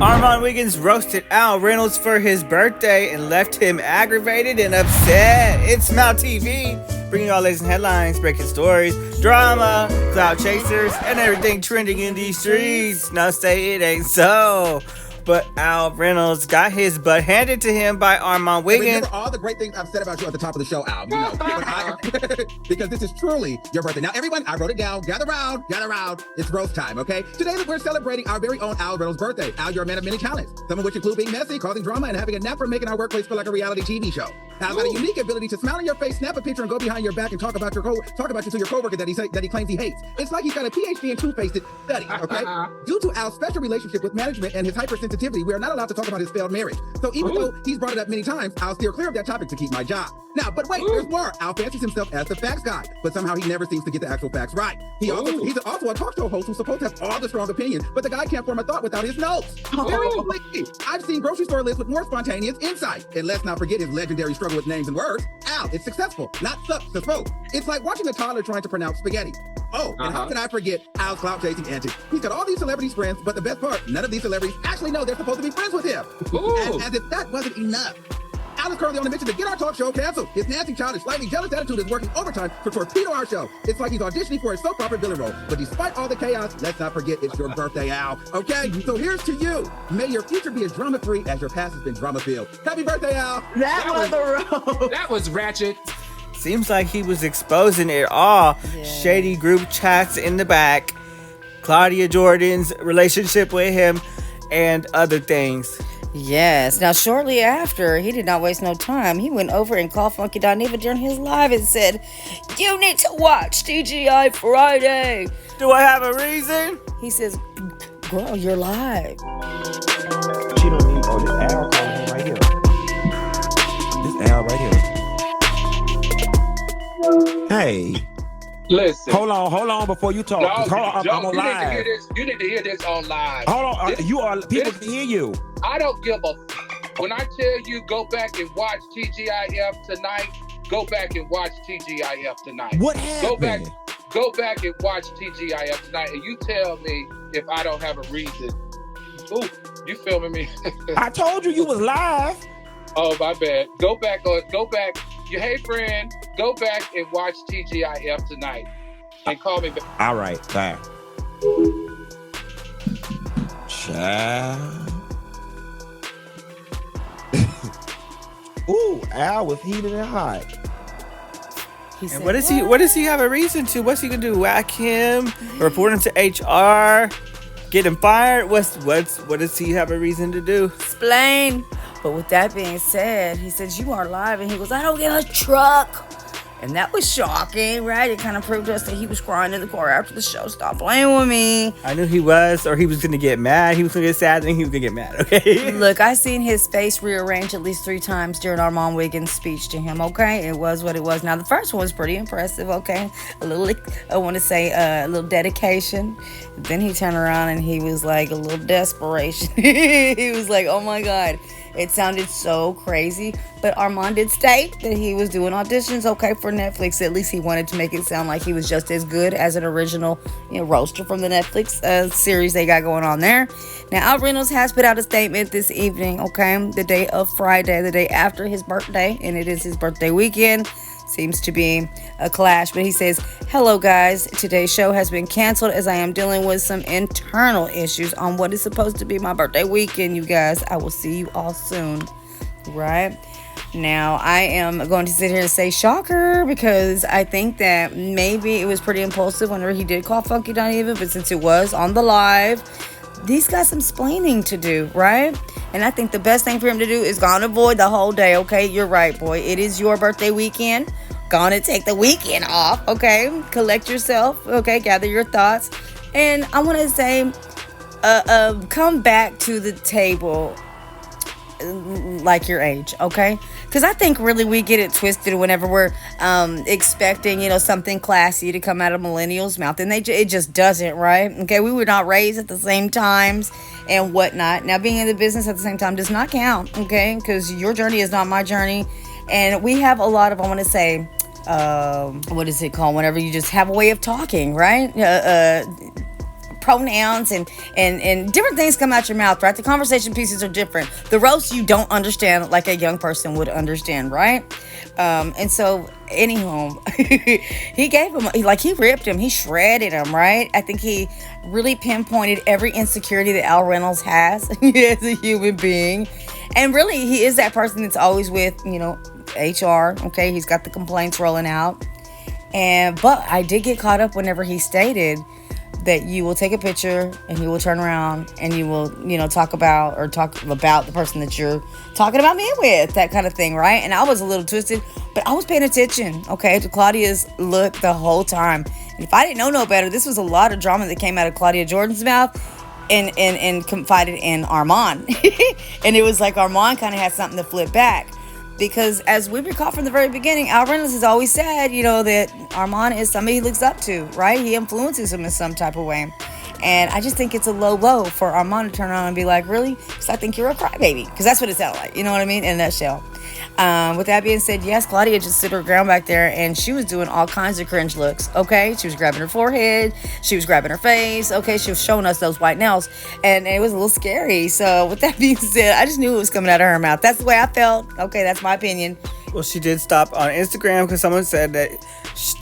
Armon Wiggins roasted Al Reynolds for his birthday and left him aggravated and upset. It's Mal TV, bringing you all latest headlines, breaking stories, drama, cloud chasers, and everything trending in these streets. Now say it ain't so. But Al Reynolds got his butt handed to him by Armon Wiggins. Remember all the great things I've said about you at the top of the show, Al. You know, because this is truly your birthday. Now, everyone, I wrote it down. Gather round. It's roast time, okay? Today, we're celebrating our very own Al Reynolds' birthday. Al, you're a man of many talents, some of which include being messy, causing drama, and having a knack for making our workplace feel like a reality TV show. Al's got a unique ability to smile in your face, snap a picture, and go behind your back and talk about you to your coworker that he claims he hates. It's like he's got a PhD in two-faced study, okay? Due to Al's special relationship with management and his hypersensitivity, we are not allowed to talk about his failed marriage. So even though he's brought it up many times, I'll steer clear of that topic to keep my job. Now, but wait, there's more. Al fancies himself as the facts guy, but somehow he never seems to get the actual facts right. He's also a talk show host who's supposed to have all the strong opinions, but the guy can't form a thought without his notes. Very completely. I've seen grocery store lists with more spontaneous insight. And let's not forget his legendary struggle with names and words. Al, it's successful, not successful. It's like watching a toddler trying to pronounce spaghetti. Oh, and how can I forget Al's clout chasing antics? He's got all these celebrities friends, but the best part, none of these celebrities actually know they're supposed to be friends with him. And as if that wasn't enough, Al is currently on a mission to get our talk show canceled. His nasty, childish, slightly jealous attitude is working overtime to torpedo our show. It's like he's auditioning for a soap opera villain role. But despite all the chaos, let's not forget it's your birthday, Al. Okay? So here's to you. May your future be as drama-free as your past has been drama-filled. Happy birthday, Al. That was the road. That was ratchet. Seems like he was exposing it all. Yeah. Shady group chats in the back, Claudia Jordan's relationship with him, and other things. Yes. Now, shortly after, he did not waste no time. He went over and called Funky Dineva during his live and said, "You need to watch TGI Friday." Do I have a reason? He says, "Girl, you're live." She don't need. Oh, this Al calling him right here. This Al right here. Hey. Listen. Hold on before you talk. No, I'm on live. You need to hear this on live. Hold on. People can hear you. I don't give a when I tell you go back and watch TGIF tonight, go back and watch TGIF tonight. What happened? Go back and watch TGIF tonight, and you tell me if I don't have a reason. Ooh, you filming me? I told you was live. Oh, my bad. Go back. Hey, friend, go back and watch TGIF tonight and call me back. All right, bye. Child. Ooh, Al was heated and hot. And what does he have a reason to? What's he gonna do? Whack him? Report him to HR? Get him fired? What does he have a reason to do? Explain. But with that being said, he says, "You are live," and he goes, "I don't get a truck." And that was shocking, right? It kind of proved to us that he was crying in the car after the show. Stop playing with me. I knew he was, or he was going to get mad. He was going to get sad, and he was going to get mad, okay? Look, I seen his face rearrange at least 3 times during Armon Wiggins' speech to him, okay? It was what it was. Now, the first one was pretty impressive, okay? A little dedication. Then he turned around, and he was like a little desperation. He was like, oh, my God. It sounded so crazy, but Armon did state that he was doing auditions, okay, for Netflix. At least he wanted to make it sound like he was just as good as an original, roaster from the Netflix series they got going on there. Now, Al Reynolds has put out a statement this evening, okay, the day of Friday, the day after his birthday, and it is his birthday weekend. Seems to be a clash, but he says, "Hello guys, today's show has been canceled as I am dealing with some internal issues on what is supposed to be my birthday weekend, you guys. I will see you all soon." Right? Now, I am going to sit here and say shocker, because I think that maybe it was pretty impulsive whenever he did call Funky Dineva, but since it was on the live, he's got some splaining to do, right? And I think the best thing for him to do is gonna avoid the whole day, okay? You're right, boy. It is your birthday weekend. Gonna take the weekend off, okay? Collect yourself, okay? Gather your thoughts. And I want to say, come back to the table like your age, okay? Because I think really we get it twisted whenever we're expecting, something classy to come out of millennials' mouth, and it just doesn't, right? Okay, we were not raised at the same times and whatnot. Now, being in the business at the same time does not count, okay? Because your journey is not my journey, and we have a lot of, I want to say, what is it called? Whenever you just have a way of talking, right? pronouns and different things come out your mouth, right? The conversation pieces are different. The roast you don't understand like a young person would understand, right? And so anyhow, he gave him, like, he ripped him, he shredded him, right? I think he really pinpointed every insecurity that Al Reynolds has as a human being. And really, he is that person that's always with, HR, okay? He's got the complaints rolling out. But I did get caught up whenever he stated that you will take a picture and you will turn around and you will, talk about the person that you're talking about me with, that kind of thing, right? And I was a little twisted, but I was paying attention, okay, to Claudia's look the whole time. And if I didn't know no better, this was a lot of drama that came out of Claudia Jordan's mouth and confided in Armon. And it was like Armon kind of had something to flip back. Because as we recall from the very beginning, Al Reynolds has always said, that Armon is somebody he looks up to, right? He influences him in some type of way. And I just think it's a low blow for Armon to turn around and be like, really? Because I think you're a crybaby. Because that's what it sounded like. You know what I mean? In a nutshell. With that being said, yes, Claudia just stood her ground back there and she was doing all kinds of cringe looks, okay? She was grabbing her forehead. She was grabbing her face, okay? She was showing us those white nails. And it was a little scary. So with that being said, I just knew it was coming out of her mouth. That's the way I felt. Okay, that's my opinion. Well, she did stop on Instagram because someone said that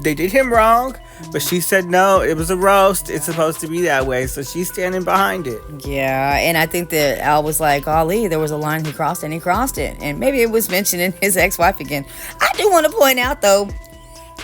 they did him wrong, but she said no, it was a roast. It's supposed to be that way, so she's standing behind it. Yeah, and I think that Al was like, golly, there was a line he crossed, and he crossed it. And maybe it was mentioning his ex-wife again. I do want to point out, though,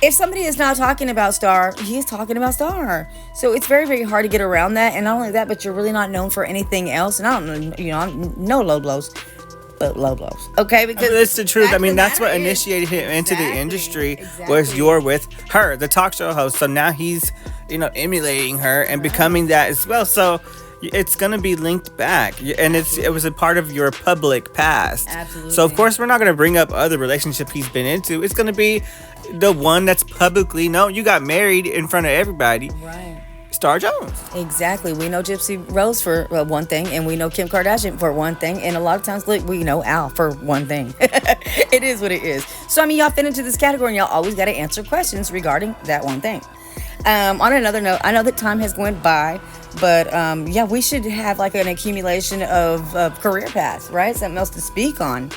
if somebody is not talking about Star, he is talking about Star. So it's very, very hard to get around that. And not only that, but you're really not known for anything else. And I don't know, no low blows. But low blows, okay? Because it's the truth. I mean, that's what initiated him into the industry. Was you're with her, the talk show host. So now he's, emulating her and becoming that as well. So it's gonna be linked back, and it was a part of your public past. Absolutely. So of course we're not gonna bring up other relationship he's been into. It's gonna be the one that's publicly known. You got married in front of everybody. Right. Star Jones. Exactly. We know Gypsy Rose for one thing, and we know Kim Kardashian for one thing, and a lot of times, look, we know Al for one thing. It is what it is. So, I mean, y'all fit into this category, and y'all always got to answer questions regarding that one thing. On another note, I know that time has went by, but yeah, we should have like an accumulation of career paths, right? Something else to speak on.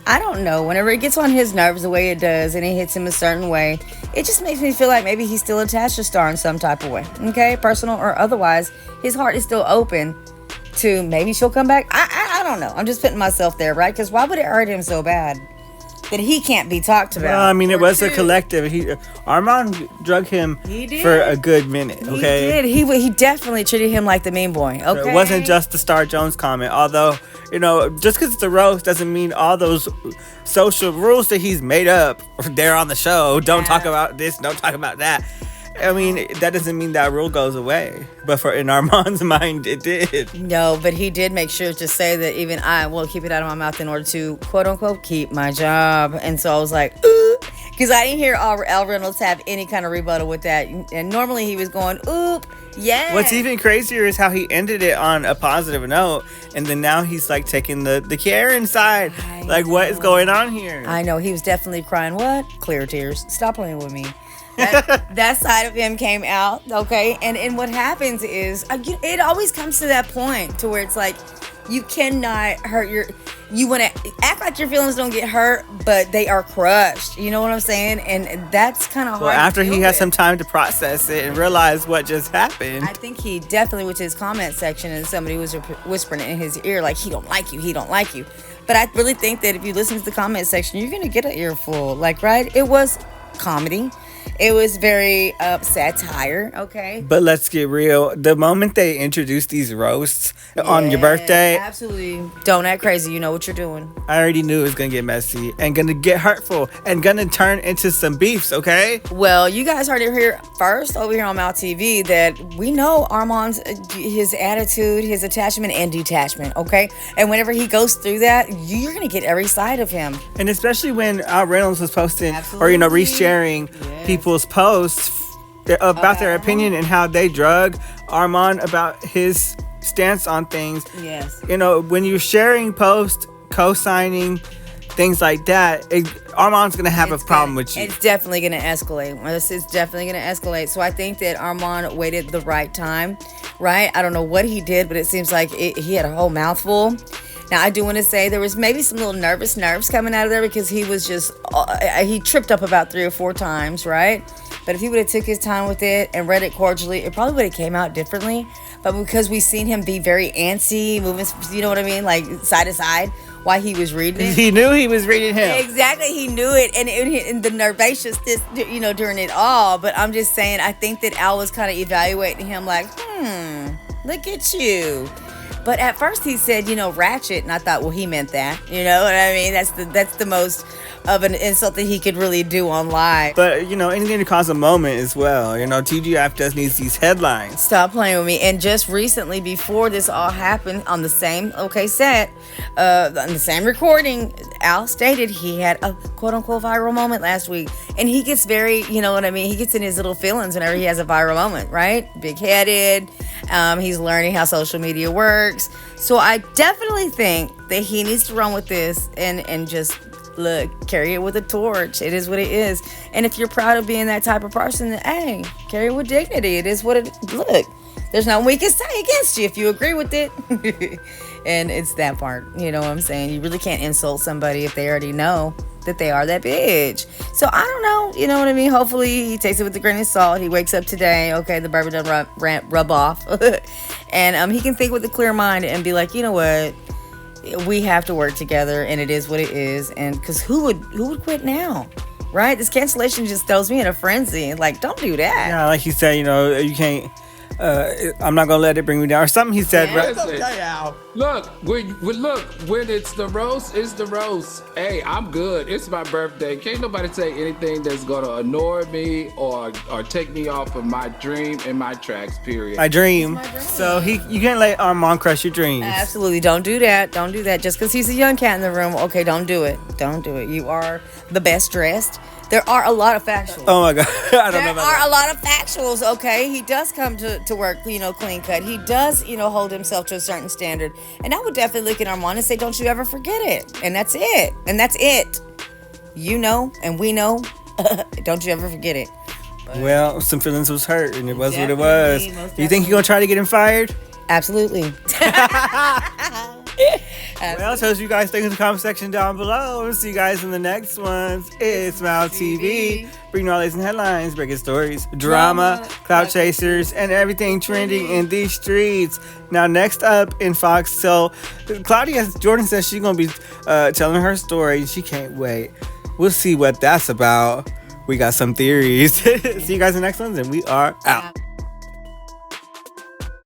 I don't know. Whenever it gets on his nerves the way it does and it hits him a certain way, it just makes me feel like maybe he's still attached to Star in some type of way. Okay? Personal or otherwise, his heart is still open to maybe she'll come back. I don't know. I'm just putting myself there, right? Because why would it hurt him so bad that he can't be talked about? Well, I mean, it was a collective. Armon drug him for a good minute, okay? He did. He definitely treated him like the mean boy, okay? So it wasn't just the Star Jones comment, although, just because it's a roast doesn't mean all those social rules that he's made up there on the show. Don't talk about this, don't talk about that. I mean, that doesn't mean that rule goes away. But in Armon's mind, it did. No, but he did make sure to say that even I will keep it out of my mouth in order to, quote unquote, keep my job. And so I was like, ooh, because I didn't hear Al Reynolds have any kind of rebuttal with that. And normally he was going, oop, yeah. What's even crazier is how he ended it on a positive note. And then now he's like taking the Karen side. Like, what is going on here? I know. He was definitely crying. What? Clear tears. Stop playing with me. That side of him came out, okay? And what happens is, it always comes to that point to where it's like, you cannot hurt you want to act like your feelings don't get hurt, but they are crushed. You know what I'm saying? And that's kind of hard. Well, after he had some time to process it and realize what just happened. I think he definitely went to his comment section and somebody was whispering in his ear, like, he don't like you. But I really think that if you listen to the comment section, you're going to get an earful. Like, right? It was comedy. It was very satire, okay? But let's get real. The moment they introduced these roasts on your birthday... Absolutely. Don't act crazy. You know what you're doing. I already knew it was going to get messy and going to get hurtful and going to turn into some beefs, okay? Well, you guys heard it here first over here on Mal TV that we know Armon's, his attitude, his attachment and detachment, okay? And whenever he goes through that, you're going to get every side of him. And especially when Al Reynolds was posting or, resharing people's posts about their opinion and how they drug Armon about his stance on things. Yes. When you're sharing posts, co-signing, things like that, Armon's going to have a problem with you. It's definitely going to escalate. It's definitely going to escalate. So I think that Armon waited the right time right? I don't know what he did, but it seems like he had a whole mouthful. Now, I do want to say there was maybe some little nerves coming out of there because he was just, he tripped up about 3 or 4 times, right? But if he would have took his time with it and read it cordially, it probably would have came out differently. But because we've seen him be very antsy, moving, you know what I mean, like side to side while he was reading it. He knew he was reading him. Exactly, he knew it, and the nervousness, you know, during it all. But I'm just saying, I think that Al was kind of evaluating him like, look at you. But at first he said, you know, ratchet, and I thought, well, he meant that. You know what I mean? That's the most of an insult that he could really do on live. But, you know, anything to cause a moment as well. You know, TGIF does need these headlines. Stop playing with me. And just recently, before this all happened, on the same set, on the same recording, Al stated he had a quote-unquote viral moment last week. And he gets very, you know what I mean, he gets in his little feelings whenever he has a viral moment, right? Big-headed. He's learning how social media works. So I definitely think that he needs to run with this and just, look, carry it with a torch. It is what it is. And if you're proud of being that type of person, then, hey, carry it with dignity. It is what it, look, there's nothing we can say against you if you agree with it. And it's that part, you know what I'm saying? You really can't insult somebody if they already know that they are that bitch. So I don't know, you know what I mean? Hopefully he takes it with a grain of salt. He wakes up today, okay, the bourbon done rub off. And he can think with a clear mind and be like, you know what? We have to work together, and it is what it is. And because who would quit now, right? This cancellation just throws me in a frenzy. Like, don't do that. Yeah, like he said, you know, you can't. I'm not gonna let it bring me down, or something he said. Yeah. Right? Okay, Al. Look, when it's the roast, it's the roast. Hey, I'm good. It's my birthday. Can't nobody say anything that's gonna annoy me or take me off of my dream and my tracks. Period. I dream. So you can't let Armon crush your dreams. Absolutely, don't do that. Don't do that. Just because he's a young cat in the room, okay, don't do it. Don't do it. You are the best dressed. There are a lot of factuals. Oh my God, I don't know about There are that. a lot of factuals, okay? He does come to work, you know, clean cut. He does, you know, hold himself to a certain standard. And I would definitely look at Armon and say, don't you ever forget it. And that's it. And that's it. You know, and we know. Don't you ever forget it. Well, some feelings was hurt, and it was what it Definitely, was. most You think you're gonna try to get him fired? Absolutely. Well, tell us you guys think in the comment section down below. We'll see you guys in the next ones. It's Smile TV. Bringing all these headlines, breaking stories, drama, clout chasers, and everything trending in these streets. Now, next up in Fox, so Claudia, Jordan says she's going to be telling her story, and she can't wait. We'll see what that's about. We got some theories. See you guys in the next ones, and we are out.